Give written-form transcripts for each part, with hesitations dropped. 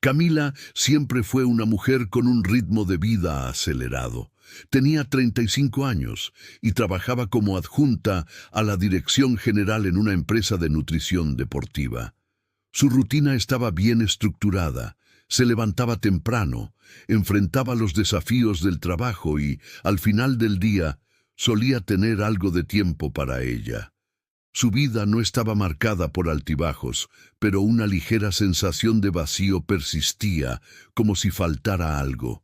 Camila siempre fue una mujer con un ritmo de vida acelerado. Tenía 35 años y trabajaba como adjunta a la dirección general en una empresa de nutrición deportiva. Su rutina estaba bien estructurada. Se levantaba temprano, enfrentaba los desafíos del trabajo y, al final del día, solía tener algo de tiempo para ella. Su vida no estaba marcada por altibajos, pero una ligera sensación de vacío persistía, como si faltara algo.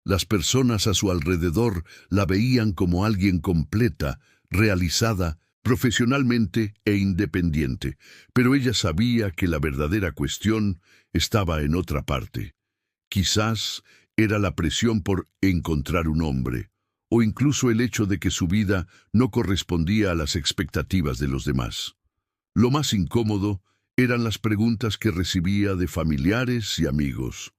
Las personas a su alrededor la veían como alguien completa, realizada, profesionalmente e independiente, pero ella sabía que la verdadera cuestión estaba en otra parte. Quizás era la presión por encontrar un hombre, o incluso el hecho de que su vida no correspondía a las expectativas de los demás. Lo más incómodo eran las preguntas que recibía de familiares y amigos.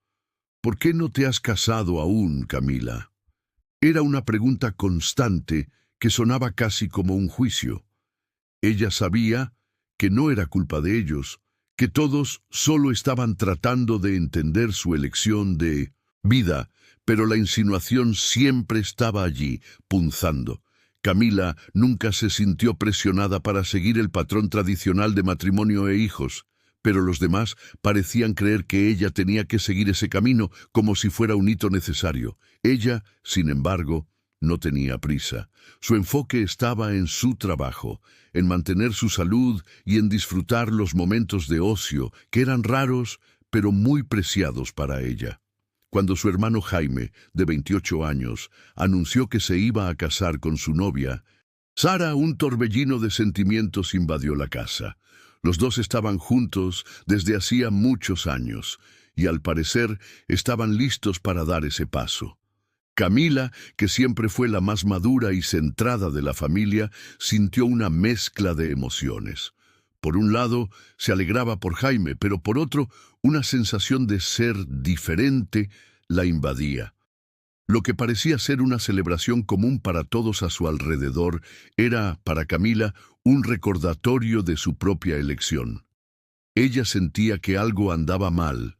¿Por qué no te has casado aún, Camila? Era una pregunta constante que sonaba casi como un juicio. Ella sabía que no era culpa de ellos, que todos solo estaban tratando de entender su elección de vida, pero la insinuación siempre estaba allí, punzando. Camila nunca se sintió presionada para seguir el patrón tradicional de matrimonio e hijos, pero los demás parecían creer que ella tenía que seguir ese camino como si fuera un hito necesario. Ella, sin embargo, no tenía prisa. Su enfoque estaba en su trabajo, en mantener su salud y en disfrutar los momentos de ocio, que eran raros, pero muy preciados para ella. Cuando su hermano Jaime, de 28 años, anunció que se iba a casar con su novia, Sara, un torbellino de sentimientos invadió la casa. Los dos estaban juntos desde hacía muchos años, y al parecer estaban listos para dar ese paso. Camila, que siempre fue la más madura y centrada de la familia, sintió una mezcla de emociones. Por un lado, se alegraba por Jaime, pero por otro, una sensación de ser diferente la invadía. Lo que parecía ser una celebración común para todos a su alrededor era, para Camila, un recordatorio de su propia elección. Ella sentía que algo andaba mal,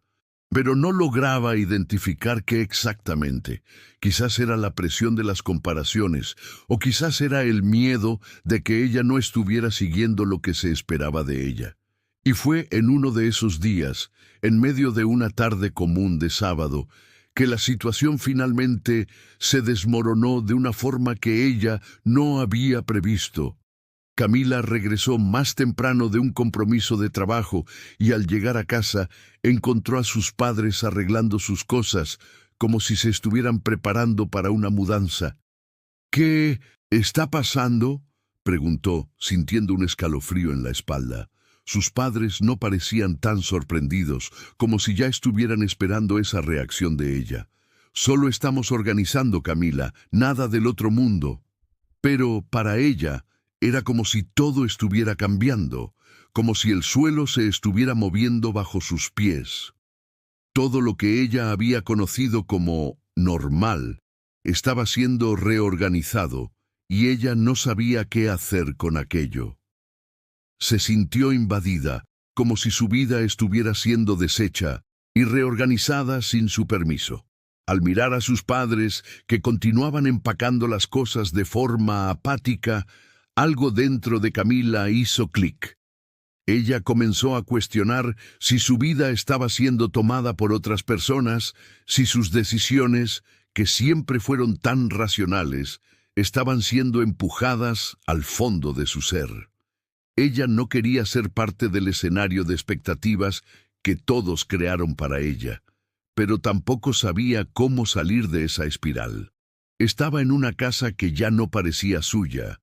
pero no lograba identificar qué exactamente. Quizás era la presión de las comparaciones, o quizás era el miedo de que ella no estuviera siguiendo lo que se esperaba de ella. Y fue en uno de esos días, en medio de una tarde común de sábado, que la situación finalmente se desmoronó de una forma que ella no había previsto. Camila regresó más temprano de un compromiso de trabajo y al llegar a casa encontró a sus padres arreglando sus cosas, como si se estuvieran preparando para una mudanza. «¿Qué está pasando?», preguntó, sintiendo un escalofrío en la espalda. Sus padres no parecían tan sorprendidos, como si ya estuvieran esperando esa reacción de ella. «Solo estamos organizando, Camila, nada del otro mundo». Pero para ella era como si todo estuviera cambiando, como si el suelo se estuviera moviendo bajo sus pies. Todo lo que ella había conocido como normal estaba siendo reorganizado y ella no sabía qué hacer con aquello. Se sintió invadida, como si su vida estuviera siendo deshecha y reorganizada sin su permiso. Al mirar a sus padres, que continuaban empacando las cosas de forma apática, algo dentro de Camila hizo clic. Ella comenzó a cuestionar si su vida estaba siendo tomada por otras personas, si sus decisiones, que siempre fueron tan racionales, estaban siendo empujadas al fondo de su ser. Ella no quería ser parte del escenario de expectativas que todos crearon para ella, pero tampoco sabía cómo salir de esa espiral. Estaba en una casa que ya no parecía suya,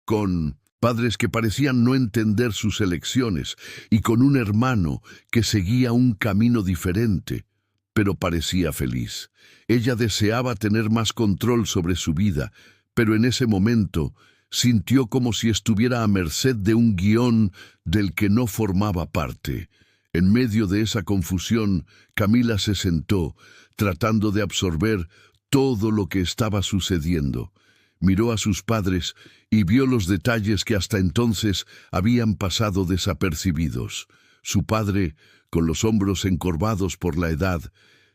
con padres que parecían no entender sus elecciones y con un hermano que seguía un camino diferente, pero parecía feliz. Ella deseaba tener más control sobre su vida, pero en ese momento sintió como si estuviera a merced de un guión del que no formaba parte. En medio de esa confusión, Camila se sentó, tratando de absorber todo lo que estaba sucediendo. Miró a sus padres y vio los detalles que hasta entonces habían pasado desapercibidos. Su padre, con los hombros encorvados por la edad,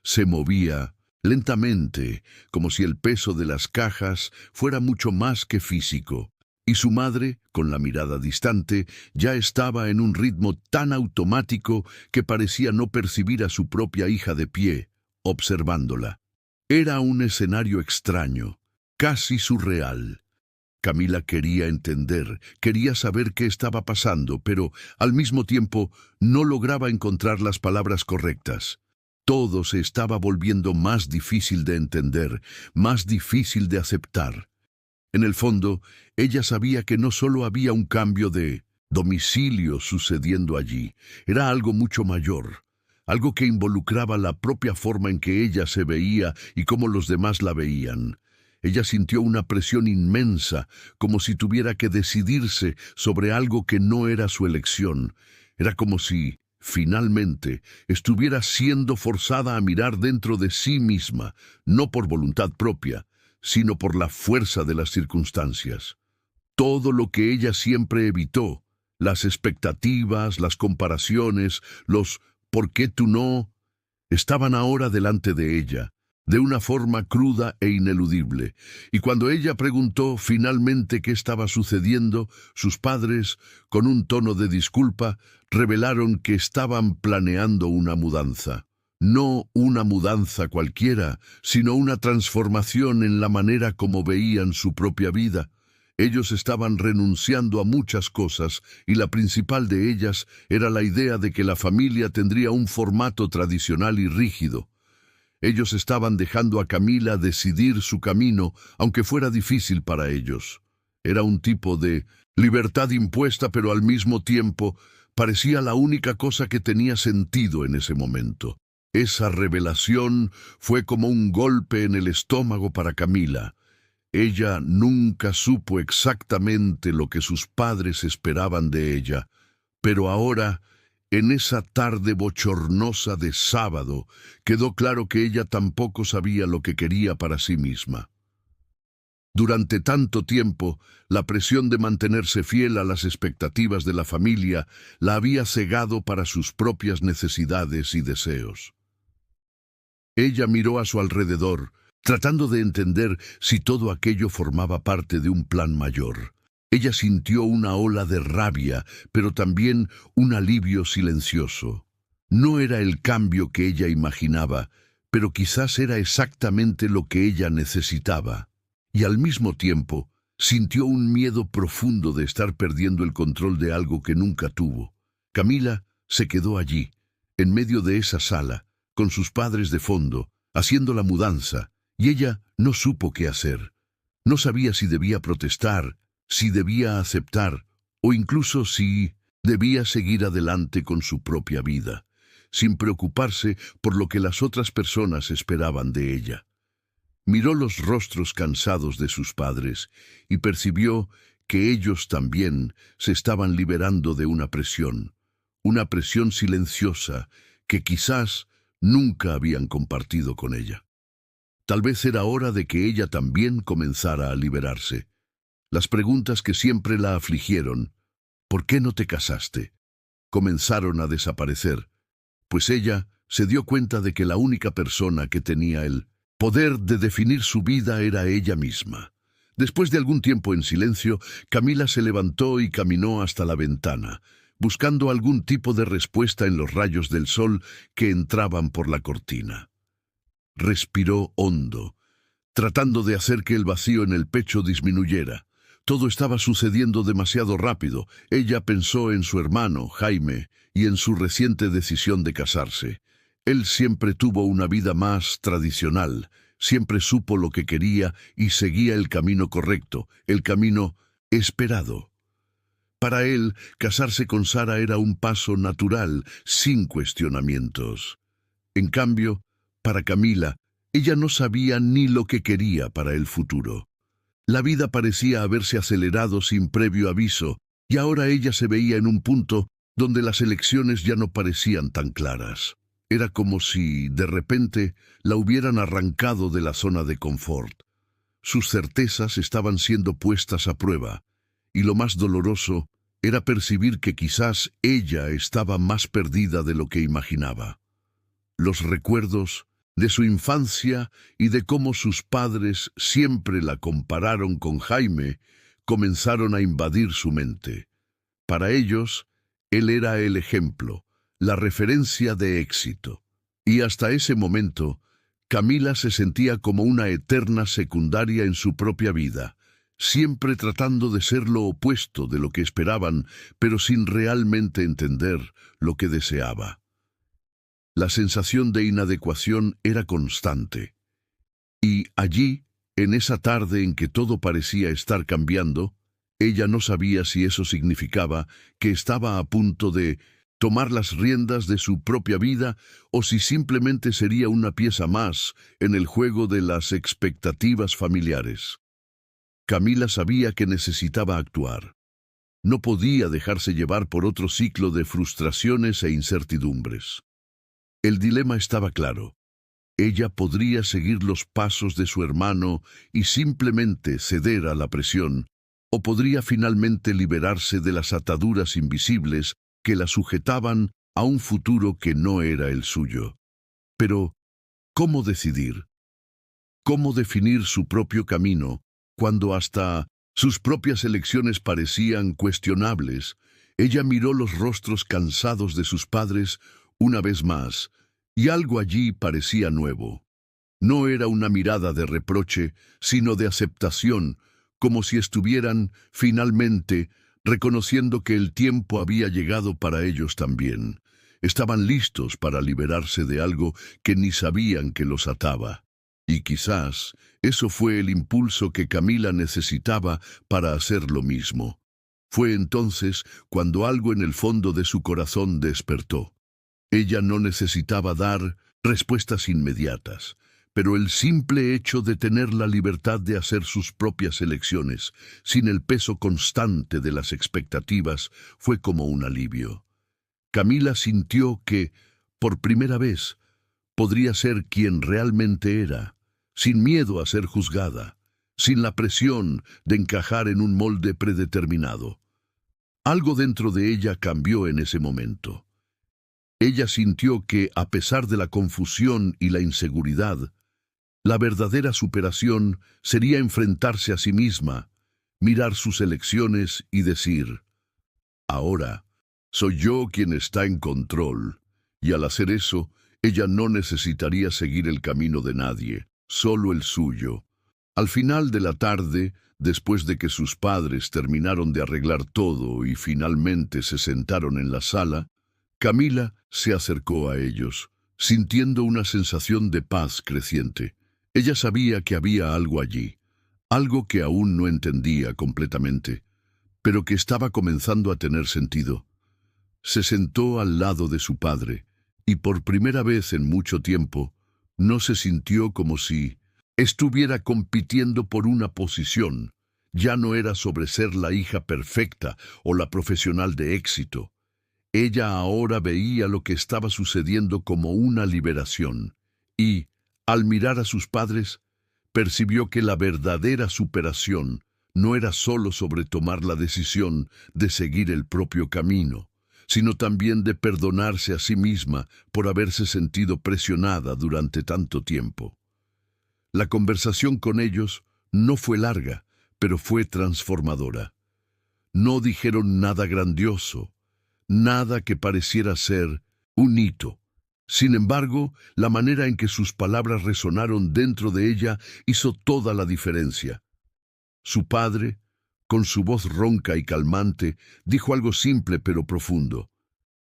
se movía lentamente, como si el peso de las cajas fuera mucho más que físico. Y su madre, con la mirada distante, ya estaba en un ritmo tan automático que parecía no percibir a su propia hija de pie, observándola. Era un escenario extraño, casi surreal. Camila quería entender, quería saber qué estaba pasando, pero al mismo tiempo no lograba encontrar las palabras correctas. Todo se estaba volviendo más difícil de entender, más difícil de aceptar. En el fondo, ella sabía que no solo había un cambio de domicilio sucediendo allí, era algo mucho mayor, algo que involucraba la propia forma en que ella se veía y cómo los demás la veían. Ella sintió una presión inmensa, como si tuviera que decidirse sobre algo que no era su elección. Era como si, finalmente, estuviera siendo forzada a mirar dentro de sí misma, no por voluntad propia, sino por la fuerza de las circunstancias. Todo lo que ella siempre evitó, las expectativas, las comparaciones, los ¿por qué tú no?, estaban ahora delante de ella, de una forma cruda e ineludible. Y cuando ella preguntó finalmente qué estaba sucediendo, sus padres, con un tono de disculpa, revelaron que estaban planeando una mudanza. No una mudanza cualquiera, sino una transformación en la manera como veían su propia vida. Ellos estaban renunciando a muchas cosas, y la principal de ellas era la idea de que la familia tendría un formato tradicional y rígido. Ellos estaban dejando a Camila decidir su camino, aunque fuera difícil para ellos. Era un tipo de libertad impuesta, pero al mismo tiempo parecía la única cosa que tenía sentido en ese momento. Esa revelación fue como un golpe en el estómago para Camila. Ella nunca supo exactamente lo que sus padres esperaban de ella, pero ahora, en esa tarde bochornosa de sábado, quedó claro que ella tampoco sabía lo que quería para sí misma. Durante tanto tiempo, la presión de mantenerse fiel a las expectativas de la familia la había cegado para sus propias necesidades y deseos. Ella miró a su alrededor, tratando de entender si todo aquello formaba parte de un plan mayor. Ella sintió una ola de rabia, pero también un alivio silencioso. No era el cambio que ella imaginaba, pero quizás era exactamente lo que ella necesitaba. Y al mismo tiempo, sintió un miedo profundo de estar perdiendo el control de algo que nunca tuvo. Camila se quedó allí, en medio de esa sala, con sus padres de fondo, haciendo la mudanza, y ella no supo qué hacer. No sabía si debía protestar, si debía aceptar, o incluso si debía seguir adelante con su propia vida, sin preocuparse por lo que las otras personas esperaban de ella. Miró los rostros cansados de sus padres y percibió que ellos también se estaban liberando de una presión silenciosa que quizás nunca habían compartido con ella. Tal vez era hora de que ella también comenzara a liberarse. Las preguntas que siempre la afligieron, ¿por qué no te casaste?, comenzaron a desaparecer, pues ella se dio cuenta de que la única persona que tenía el poder de definir su vida era ella misma. Después de algún tiempo en silencio, Camila se levantó y caminó hasta la ventana, buscando algún tipo de respuesta en los rayos del sol que entraban por la cortina. Respiró hondo, tratando de hacer que el vacío en el pecho disminuyera. Todo estaba sucediendo demasiado rápido. Ella pensó en su hermano, Jaime, y en su reciente decisión de casarse. Él siempre tuvo una vida más tradicional, siempre supo lo que quería y seguía el camino correcto, el camino esperado. Para él, casarse con Sara era un paso natural, sin cuestionamientos. En cambio, para Camila, ella no sabía ni lo que quería para el futuro. La vida parecía haberse acelerado sin previo aviso, y ahora ella se veía en un punto donde las elecciones ya no parecían tan claras. Era como si, de repente, la hubieran arrancado de la zona de confort. Sus certezas estaban siendo puestas a prueba, y lo más doloroso era percibir que quizás ella estaba más perdida de lo que imaginaba. Los recuerdos de su infancia y de cómo sus padres siempre la compararon con Jaime comenzaron a invadir su mente. Para ellos, él era el ejemplo, la referencia de éxito. Y hasta ese momento, Camila se sentía como una eterna secundaria en su propia vida, siempre tratando de ser lo opuesto de lo que esperaban, pero sin realmente entender lo que deseaba. La sensación de inadecuación era constante. Y allí, en esa tarde en que todo parecía estar cambiando, ella no sabía si eso significaba que estaba a punto de tomar las riendas de su propia vida o si simplemente sería una pieza más en el juego de las expectativas familiares. Camila sabía que necesitaba actuar. No podía dejarse llevar por otro ciclo de frustraciones e incertidumbres. El dilema estaba claro. Ella podría seguir los pasos de su hermano y simplemente ceder a la presión, o podría finalmente liberarse de las ataduras invisibles que la sujetaban a un futuro que no era el suyo. Pero, ¿cómo decidir? ¿Cómo definir su propio camino cuando hasta sus propias elecciones parecían cuestionables? Ella miró los rostros cansados de sus padres una vez más, y algo allí parecía nuevo. No era una mirada de reproche, sino de aceptación, como si estuvieran, finalmente, reconociendo que el tiempo había llegado para ellos también. Estaban listos para liberarse de algo que ni sabían que los ataba. Y quizás eso fue el impulso que Camila necesitaba para hacer lo mismo. Fue entonces cuando algo en el fondo de su corazón despertó. Ella no necesitaba dar respuestas inmediatas, pero el simple hecho de tener la libertad de hacer sus propias elecciones, sin el peso constante de las expectativas, fue como un alivio. Camila sintió que, por primera vez, podría ser quien realmente era, sin miedo a ser juzgada, sin la presión de encajar en un molde predeterminado. Algo dentro de ella cambió en ese momento. Ella sintió que, a pesar de la confusión y la inseguridad, la verdadera superación sería enfrentarse a sí misma, mirar sus elecciones y decir, ahora, soy yo quien está en control, y al hacer eso, ella no necesitaría seguir el camino de nadie, solo el suyo. Al final de la tarde, después de que sus padres terminaron de arreglar todo y finalmente se sentaron en la sala, Camila se acercó a ellos, sintiendo una sensación de paz creciente. Ella sabía que había algo allí, algo que aún no entendía completamente, pero que estaba comenzando a tener sentido. Se sentó al lado de su padre, y por primera vez en mucho tiempo, no se sintió como si estuviera compitiendo por una posición. Ya no era sobre ser la hija perfecta o la profesional de éxito. Ella ahora veía lo que estaba sucediendo como una liberación, y, al mirar a sus padres, percibió que la verdadera superación no era solo sobre tomar la decisión de seguir el propio camino, sino también de perdonarse a sí misma por haberse sentido presionada durante tanto tiempo. La conversación con ellos no fue larga, pero fue transformadora. No dijeron nada grandioso, nada que pareciera ser un hito. Sin embargo, la manera en que sus palabras resonaron dentro de ella hizo toda la diferencia. Su padre, con su voz ronca y calmante, dijo algo simple pero profundo.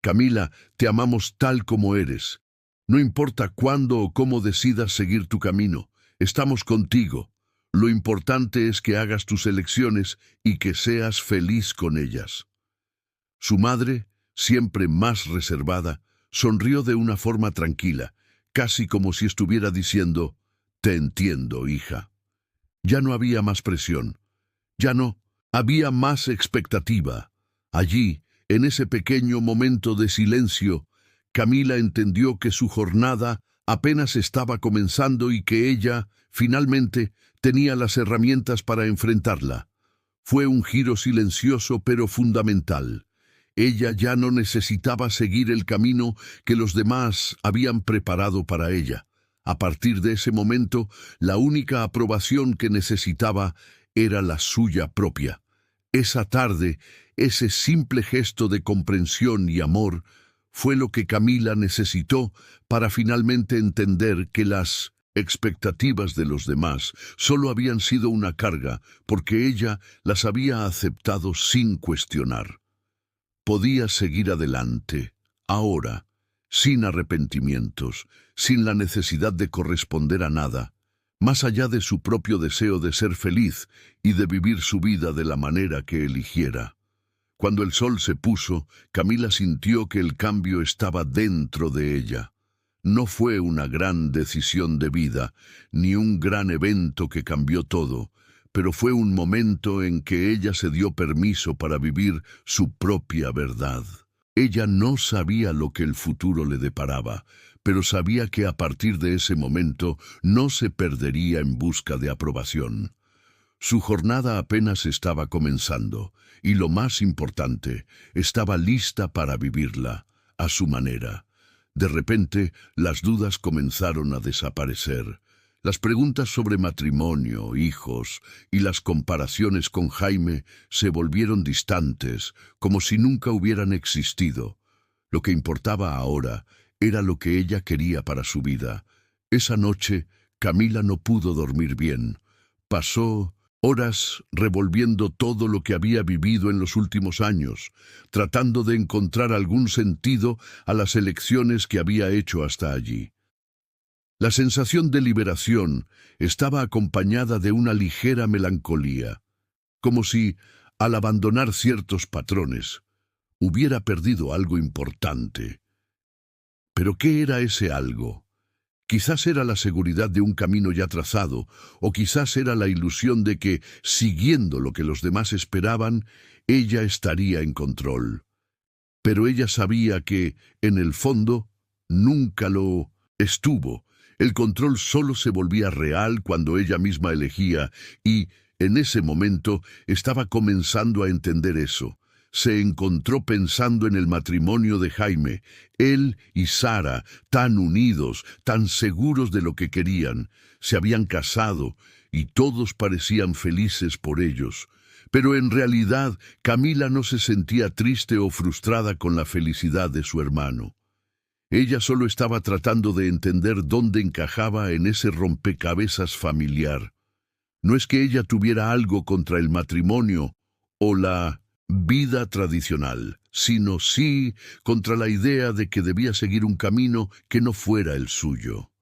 Camila, te amamos tal como eres. No importa cuándo o cómo decidas seguir tu camino, estamos contigo. Lo importante es que hagas tus elecciones y que seas feliz con ellas. Su madre, siempre más reservada, sonrió de una forma tranquila, casi como si estuviera diciendo, «Te entiendo, hija». Ya no había más presión. Ya no había más expectativa. Allí, en ese pequeño momento de silencio, Camila entendió que su jornada apenas estaba comenzando y que ella, finalmente, tenía las herramientas para enfrentarla. Fue un giro silencioso pero fundamental. Ella ya no necesitaba seguir el camino que los demás habían preparado para ella. A partir de ese momento, la única aprobación que necesitaba era la suya propia. Esa tarde, ese simple gesto de comprensión y amor fue lo que Camila necesitó para finalmente entender que las expectativas de los demás solo habían sido una carga porque ella las había aceptado sin cuestionar. Podía seguir adelante, ahora, sin arrepentimientos, sin la necesidad de corresponder a nada, más allá de su propio deseo de ser feliz y de vivir su vida de la manera que eligiera. Cuando el sol se puso, Camila sintió que el cambio estaba dentro de ella. No fue una gran decisión de vida, ni un gran evento que cambió todo, pero fue un momento en que ella se dio permiso para vivir su propia verdad. Ella no sabía lo que el futuro le deparaba, pero sabía que a partir de ese momento no se perdería en busca de aprobación. Su jornada apenas estaba comenzando, y lo más importante, estaba lista para vivirla, a su manera. De repente, las dudas comenzaron a desaparecer. Las preguntas sobre matrimonio, hijos y las comparaciones con Jaime se volvieron distantes, como si nunca hubieran existido. Lo que importaba ahora era lo que ella quería para su vida. Esa noche, Camila no pudo dormir bien. Pasó horas revolviendo todo lo que había vivido en los últimos años, tratando de encontrar algún sentido a las elecciones que había hecho hasta allí. La sensación de liberación estaba acompañada de una ligera melancolía, como si, al abandonar ciertos patrones, hubiera perdido algo importante. ¿Pero qué era ese algo? Quizás era la seguridad de un camino ya trazado, o quizás era la ilusión de que, siguiendo lo que los demás esperaban, ella estaría en control. Pero ella sabía que, en el fondo, nunca lo estuvo. El control solo se volvía real cuando ella misma elegía, y, en ese momento, estaba comenzando a entender eso. Se encontró pensando en el matrimonio de Jaime, él y Sara, tan unidos, tan seguros de lo que querían. Se habían casado, y todos parecían felices por ellos. Pero en realidad, Camila no se sentía triste o frustrada con la felicidad de su hermano. Ella solo estaba tratando de entender dónde encajaba en ese rompecabezas familiar. No es que ella tuviera algo contra el matrimonio o la vida tradicional, sino sí contra la idea de que debía seguir un camino que no fuera el suyo.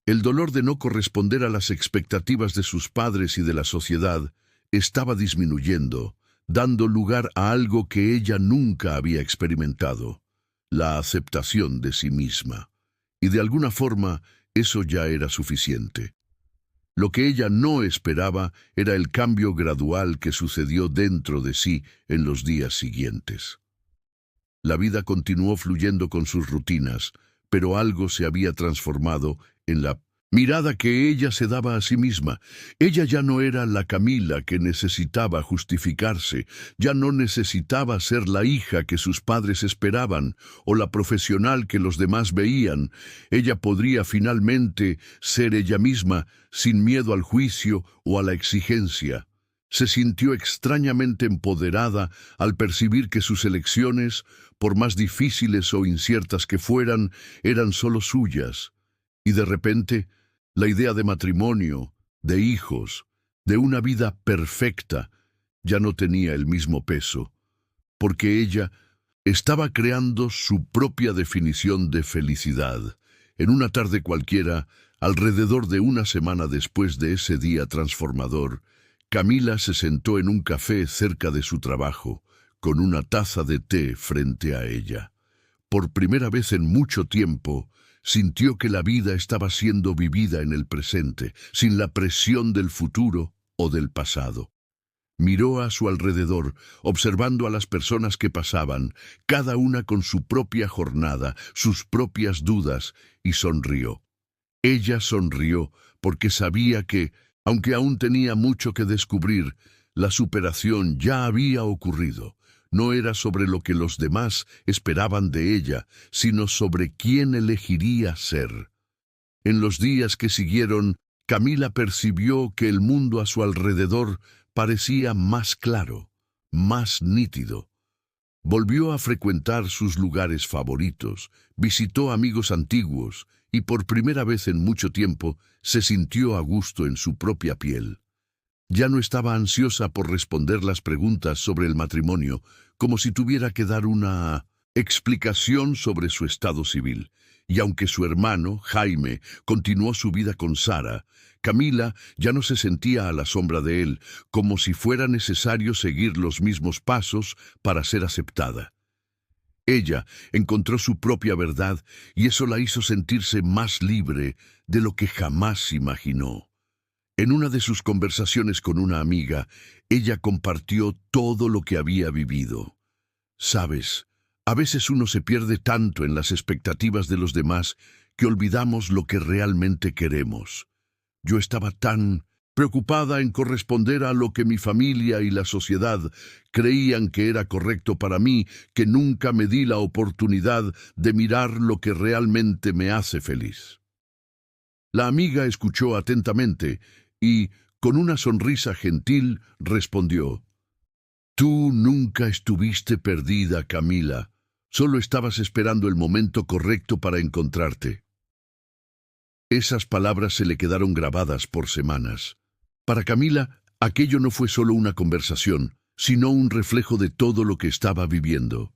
El dolor de no corresponder a las expectativas de sus padres y de la sociedad estaba disminuyendo, dando lugar a algo que ella nunca había experimentado: la aceptación de sí misma. Y de alguna forma, eso ya era suficiente. Lo que ella no esperaba era el cambio gradual que sucedió dentro de sí en los días siguientes. La vida continuó fluyendo con sus rutinas, pero algo se había transformado en la mirada que ella se daba a sí misma. Ella ya no era la Camila que necesitaba justificarse, ya no necesitaba ser la hija que sus padres esperaban o la profesional que los demás veían. Ella podría finalmente ser ella misma, sin miedo al juicio o a la exigencia. Se sintió extrañamente empoderada al percibir que sus elecciones, por más difíciles o inciertas que fueran, eran solo suyas. Y de repente, la idea de matrimonio, de hijos, de una vida perfecta, ya no tenía el mismo peso, porque ella estaba creando su propia definición de felicidad. En una tarde cualquiera, alrededor de una semana después de ese día transformador, Camila se sentó en un café cerca de su trabajo, con una taza de té frente a ella. Por primera vez en mucho tiempo, sintió que la vida estaba siendo vivida en el presente, sin la presión del futuro o del pasado. Miró a su alrededor, observando a las personas que pasaban, cada una con su propia jornada, sus propias dudas, y sonrió. Ella sonrió porque sabía que, aunque aún tenía mucho que descubrir, La superación ya había ocurrido. No era sobre lo que los demás esperaban de ella, sino sobre quién elegiría ser. En los días que siguieron, Camila percibió que el mundo a su alrededor parecía más claro, más nítido. Volvió a frecuentar sus lugares favoritos, visitó amigos antiguos y por primera vez en mucho tiempo se sintió a gusto en su propia piel. Ya no estaba ansiosa por responder las preguntas sobre el matrimonio, como si tuviera que dar una explicación sobre su estado civil. Y aunque su hermano, Jaime, continuó su vida con Sara, Camila ya no se sentía a la sombra de él, como si fuera necesario seguir los mismos pasos para ser aceptada. Ella encontró su propia verdad y eso la hizo sentirse más libre de lo que jamás imaginó. En una de sus conversaciones con una amiga, ella compartió todo lo que había vivido. Sabes, a veces uno se pierde tanto en las expectativas de los demás que olvidamos lo que realmente queremos. Yo estaba tan preocupada en corresponder a lo que mi familia y la sociedad creían que era correcto para mí, que nunca me di la oportunidad de mirar lo que realmente me hace feliz. La amiga escuchó atentamente y, con una sonrisa gentil, respondió: «Tú nunca estuviste perdida, Camila. Solo estabas esperando el momento correcto para encontrarte». Esas palabras se le quedaron grabadas por semanas. Para Camila, aquello no fue solo una conversación, sino un reflejo de todo lo que estaba viviendo.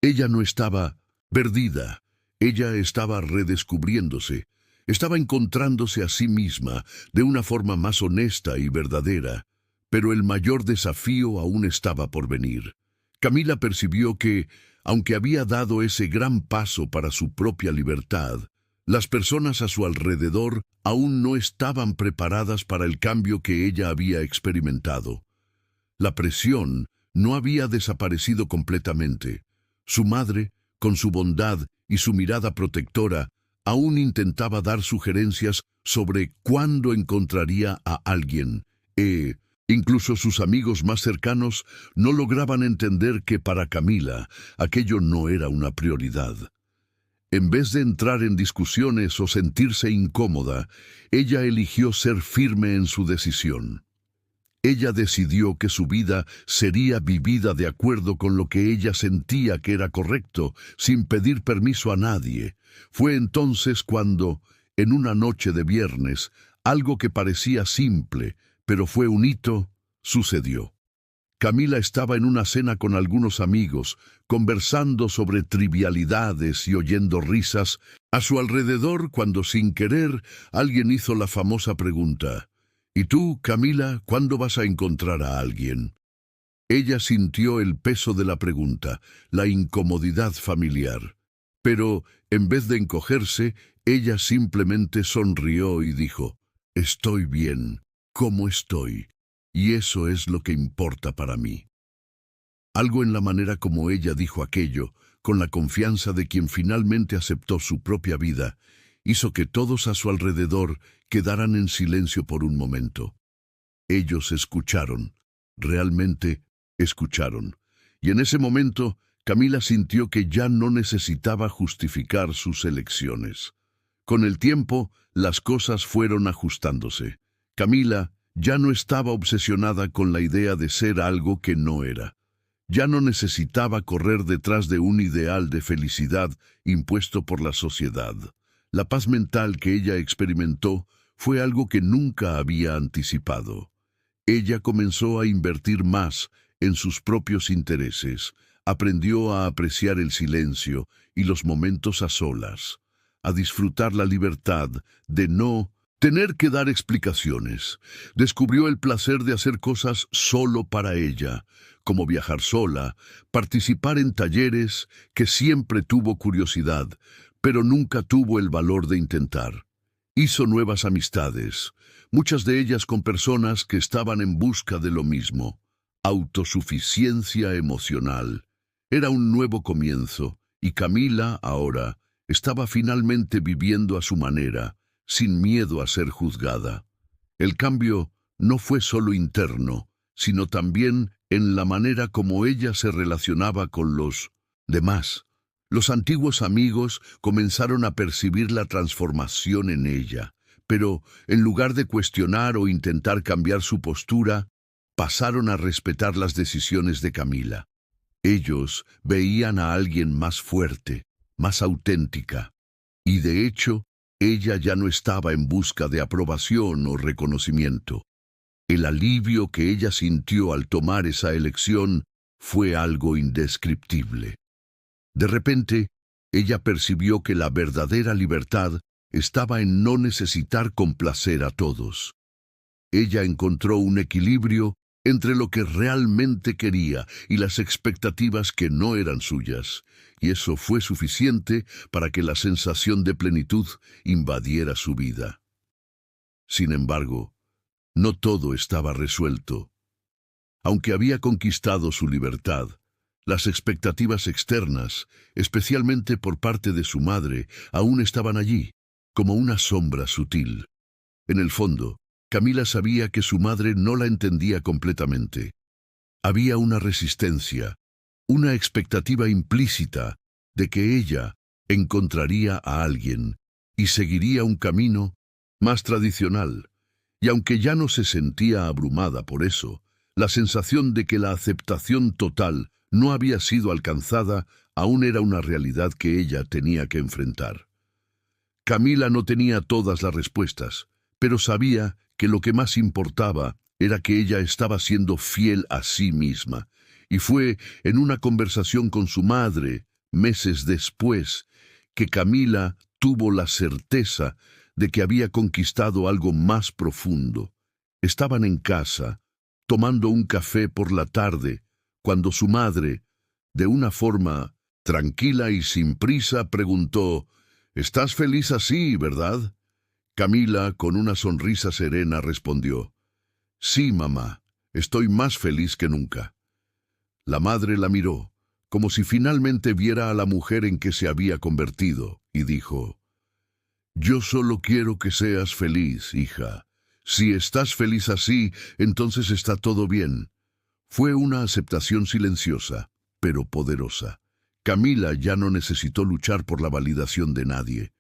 Ella no estaba perdida, ella estaba redescubriéndose, estaba encontrándose a sí misma de una forma más honesta y verdadera, pero el mayor desafío aún estaba por venir. Camila percibió que, aunque había dado ese gran paso para su propia libertad, las personas a su alrededor aún no estaban preparadas para el cambio que ella había experimentado. La presión no había desaparecido completamente. Su madre, con su bondad y su mirada protectora, aún intentaba dar sugerencias sobre cuándo encontraría a alguien. Incluso sus amigos más cercanos no lograban entender que para Camila aquello no era una prioridad. En vez de entrar en discusiones o sentirse incómoda, ella eligió ser firme en su decisión. Ella decidió que su vida sería vivida de acuerdo con lo que ella sentía que era correcto, sin pedir permiso a nadie. Fue entonces cuando, en una noche de viernes, algo que parecía simple, pero fue un hito, sucedió. Camila estaba en una cena con algunos amigos, conversando sobre trivialidades y oyendo risas a su alrededor cuando sin querer alguien hizo la famosa pregunta: «¿Y tú, Camila, cuándo vas a encontrar a alguien?». Ella sintió el peso de la pregunta, la incomodidad familiar. Pero, en vez de encogerse, ella simplemente sonrió y dijo: «Estoy bien, ¿cómo estoy? Y eso es lo que importa para mí». Algo en la manera como ella dijo aquello, con la confianza de quien finalmente aceptó su propia vida, hizo que todos a su alrededor quedaran en silencio por un momento. Ellos escucharon, realmente escucharon, y en ese momento Camila sintió que ya no necesitaba justificar sus elecciones. Con el tiempo, las cosas fueron ajustándose. Camila ya no estaba obsesionada con la idea de ser algo que no era. Ya no necesitaba correr detrás de un ideal de felicidad impuesto por la sociedad. La paz mental que ella experimentó fue algo que nunca había anticipado. Ella comenzó a invertir más en sus propios intereses, aprendió a apreciar el silencio y los momentos a solas, a disfrutar la libertad de no tener que dar explicaciones. Descubrió el placer de hacer cosas solo para ella, como viajar sola, participar en talleres que siempre tuvo curiosidad, pero nunca tuvo el valor de intentar. Hizo nuevas amistades, muchas de ellas con personas que estaban en busca de lo mismo: autosuficiencia emocional. Era un nuevo comienzo, y Camila, ahora, estaba finalmente viviendo a su manera, sin miedo a ser juzgada. El cambio no fue solo interno, sino también en la manera como ella se relacionaba con los demás. Los antiguos amigos comenzaron a percibir la transformación en ella, pero en lugar de cuestionar o intentar cambiar su postura, pasaron a respetar las decisiones de Camila. Ellos veían a alguien más fuerte, más auténtica, y de hecho, ella ya no estaba en busca de aprobación o reconocimiento. El alivio que ella sintió al tomar esa elección fue algo indescriptible. De repente, ella percibió que la verdadera libertad estaba en no necesitar complacer a todos. Ella encontró un equilibrio entre lo que realmente quería y las expectativas que no eran suyas, y eso fue suficiente para que la sensación de plenitud invadiera su vida. Sin embargo, no todo estaba resuelto. Aunque había conquistado su libertad, las expectativas externas, especialmente por parte de su madre, aún estaban allí, como una sombra sutil. En el fondo, Camila sabía que su madre no la entendía completamente. Había una resistencia, una expectativa implícita de que ella encontraría a alguien y seguiría un camino más tradicional. Y aunque ya no se sentía abrumada por eso, la sensación de que la aceptación total no había sido alcanzada aún era una realidad que ella tenía que enfrentar. Camila no tenía todas las respuestas, pero sabía que lo que más importaba era que ella estaba siendo fiel a sí misma, y fue en una conversación con su madre, meses después, que Camila tuvo la certeza de que había conquistado algo más profundo. Estaban en casa, tomando un café por la tarde, cuando su madre, de una forma tranquila y sin prisa, preguntó: «¿Estás feliz así, verdad?» Camila, con una sonrisa serena, respondió: «Sí, mamá, estoy más feliz que nunca». La madre la miró, como si finalmente viera a la mujer en que se había convertido, y dijo: «Yo solo quiero que seas feliz, hija. Si estás feliz así, entonces está todo bien». Fue una aceptación silenciosa, pero poderosa. Camila ya no necesitó luchar por la validación de nadie.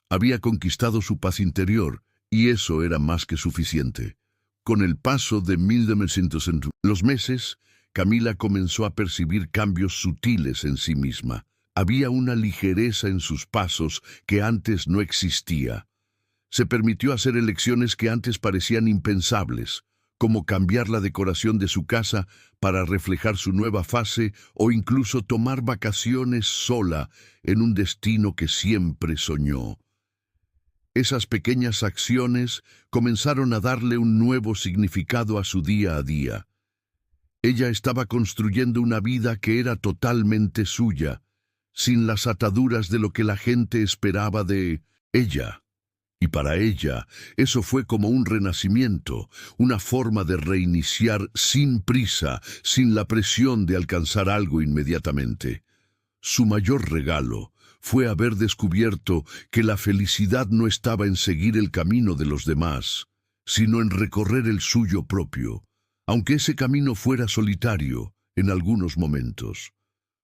Había conquistado su paz interior, y eso era más que suficiente. Con el paso de los meses, Camila comenzó a percibir cambios sutiles en sí misma. Había una ligereza en sus pasos que antes no existía. Se permitió hacer elecciones que antes parecían impensables, como cambiar la decoración de su casa para reflejar su nueva fase o incluso tomar vacaciones sola en un destino que siempre soñó. Esas pequeñas acciones comenzaron a darle un nuevo significado a su día a día. Ella estaba construyendo una vida que era totalmente suya, sin las ataduras de lo que la gente esperaba de ella. Y para ella, eso fue como un renacimiento, una forma de reiniciar sin prisa, sin la presión de alcanzar algo inmediatamente. Su mayor regalo fue haber descubierto que la felicidad no estaba en seguir el camino de los demás, sino en recorrer el suyo propio, aunque ese camino fuera solitario en algunos momentos.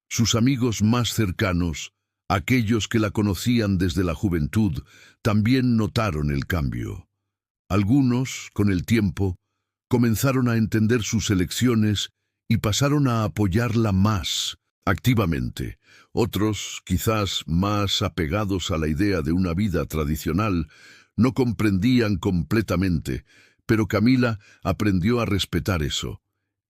Sus amigos más cercanos, aquellos que la conocían desde la juventud, también notaron el cambio. Algunos, con el tiempo, comenzaron a entender sus elecciones y pasaron a apoyarla más activamente. Otros, quizás más apegados a la idea de una vida tradicional, no comprendían completamente, pero Camila aprendió a respetar eso.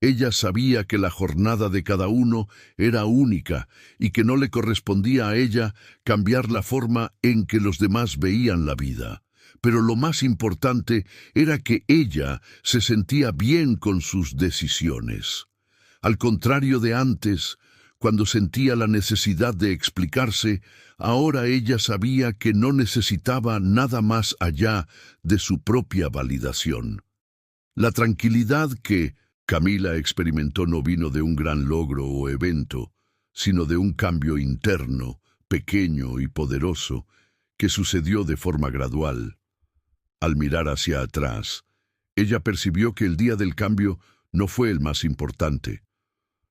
Ella sabía que la jornada de cada uno era única y que no le correspondía a ella cambiar la forma en que los demás veían la vida. Pero lo más importante era que ella se sentía bien con sus decisiones. Al contrario de antes, cuando sentía la necesidad de explicarse, ahora ella sabía que no necesitaba nada más allá de su propia validación. La tranquilidad que Camila experimentó no vino de un gran logro o evento, sino de un cambio interno, pequeño y poderoso, que sucedió de forma gradual. Al mirar hacia atrás, ella percibió que el día del cambio no fue el más importante.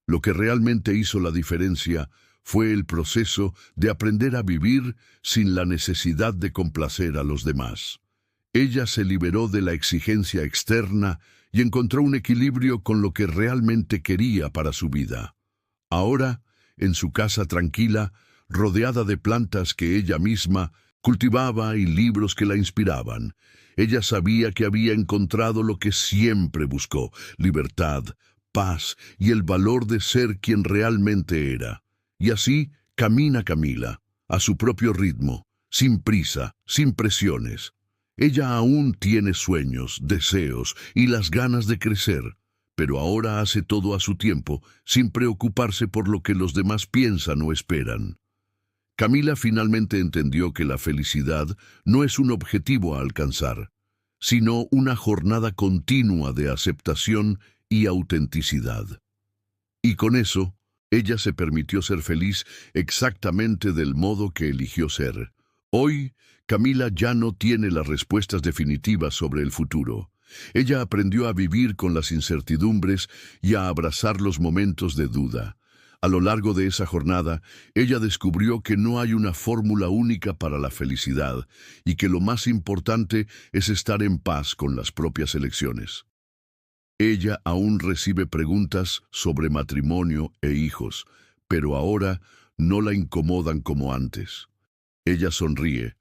Lo que realmente hizo la diferencia fue el proceso de aprender a vivir sin la necesidad de complacer a los demás. Ella se liberó de la exigencia externa y encontró un equilibrio con lo que realmente quería para su vida. Ahora, en su casa tranquila, rodeada de plantas que ella misma cultivaba y libros que la inspiraban, ella sabía que había encontrado lo que siempre buscó: libertad, paz y el valor de ser quien realmente era. Y así camina Camila, a su propio ritmo, sin prisa, sin presiones. Ella aún tiene sueños, deseos y las ganas de crecer, pero ahora hace todo a su tiempo, sin preocuparse por lo que los demás piensan o esperan. Camila finalmente entendió que la felicidad no es un objetivo a alcanzar, sino una jornada continua de aceptación y autenticidad. Y con eso, ella se permitió ser feliz exactamente del modo que eligió ser. Hoy, Camila ya no tiene las respuestas definitivas sobre el futuro. Ella aprendió a vivir con las incertidumbres y a abrazar los momentos de duda. A lo largo de esa jornada, ella descubrió que no hay una fórmula única para la felicidad y que lo más importante es estar en paz con las propias elecciones. Ella aún recibe preguntas sobre matrimonio e hijos, pero ahora no la incomodan como antes. Ella sonríe,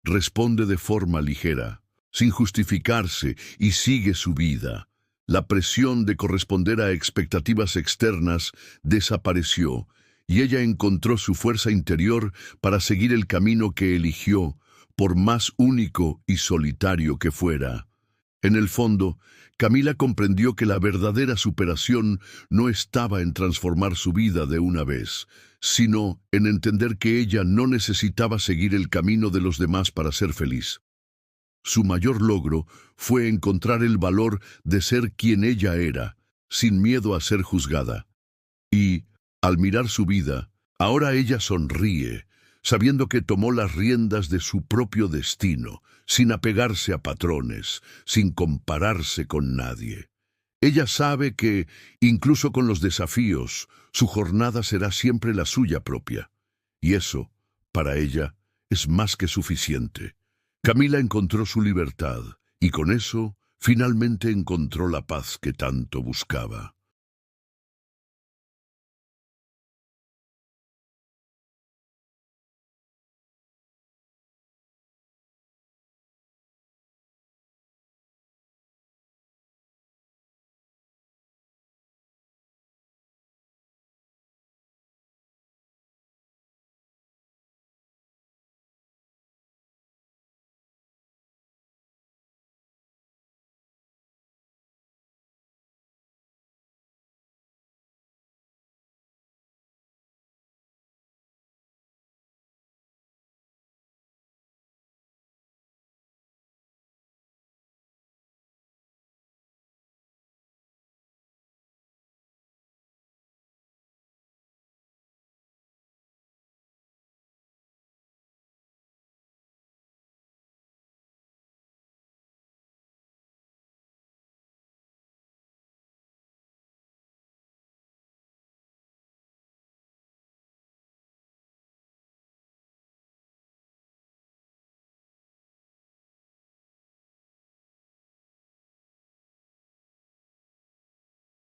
responde de forma ligera, sin justificarse, y sigue su vida. La presión de corresponder a expectativas externas desapareció, y ella encontró su fuerza interior para seguir el camino que eligió, por más único y solitario que fuera. En el fondo, Camila comprendió que la verdadera superación no estaba en transformar su vida de una vez, sino en entender que ella no necesitaba seguir el camino de los demás para ser feliz. Su mayor logro fue encontrar el valor de ser quien ella era, sin miedo a ser juzgada. Y, al mirar su vida, ahora ella sonríe, sabiendo que tomó las riendas de su propio destino, sin apegarse a patrones, sin compararse con nadie. Ella sabe que, incluso con los desafíos, su jornada será siempre la suya propia. Y eso, para ella, es más que suficiente. Camila encontró su libertad, y con eso, finalmente encontró la paz que tanto buscaba.